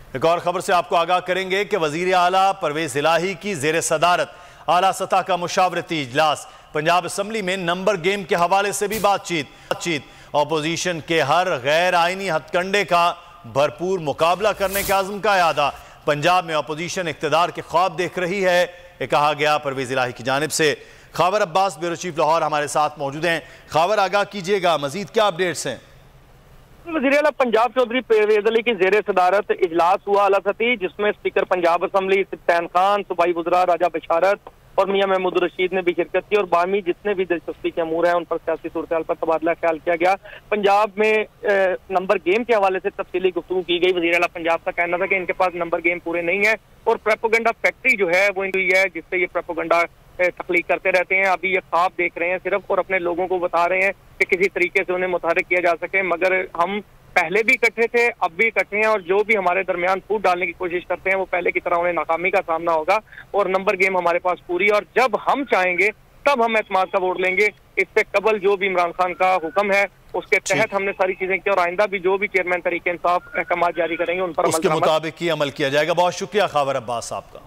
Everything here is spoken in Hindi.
एक और खबर से आपको आगाह करेंगे कि वजीर आला परवेज इलाही की जेर सदारत आला सतह का मुशावरती इजलास। पंजाब असम्बली में नंबर गेम के हवाले से भी बातचीत। ऑपोजिशन के हर गैर आईनी हथकंडे का भरपूर मुकाबला करने के आज़म का यादा। पंजाब में ऑपोजिशन इक़्तिदार के ख्वाब देख रही है, ये कहा गया परवेज इलाही की जानिब से। खावर अब्बास ब्यूरो चीफ लाहौर हमारे साथ मौजूद हैं। खावर, आगाह कीजिएगा, मजीद क्या अपडेट्स हैं? वज़ीर आला पंजाब चौधरी परवेज अली की जेर सदारत इजलास हुआ आला सती, जिसमें स्पीकर पंजाब असम्बली इफ्तार खान, सूबाई वज़रा राजा बशारत और मियां महमूद रशीद ने भी शिरकत की और बामी जितने भी दिलचस्पी के अमूर हैं उन पर सियासी सूरत पर तबादला ख्याल किया गया। पंजाब में नंबर गेम के हवाले से तफसीली गुफ्तगू की गई। वज़ीर आला पंजाब का कहना था कि इनके पास नंबर गेम पूरे नहीं है और प्रोपेगेंडा फैक्ट्री जो है वो इनकी है, जिससे ये प्रोपेगेंडा तख्लीक करते रहते हैं। अभी ये ख्वाब देख रहे हैं सिर्फ और अपने लोगों को बता रहे हैं कि किसी तरीके से उन्हें मुतहरिक किया जा सके, मगर हम पहले भी इकट्ठे थे, अब भी इकट्ठे हैं और जो भी हमारे दरमियान फूट डालने की कोशिश करते हैं वो पहले की तरह उन्हें नाकामी का सामना होगा और नंबर गेम हमारे पास पूरी, और जब हम चाहेंगे तब हम एतमाद का वोट लेंगे। इससे कबल जो भी इमरान खान का हुक्म है उसके तहत हमने सारी चीजें की और आइंदा भी जो भी चेयरमैन तरीके इंसाफ अहकाम जारी करेंगे उन पर उसके मुताबिक ही अमल किया जाएगा। बहुत शुक्रिया खावर अब्बास साहब का।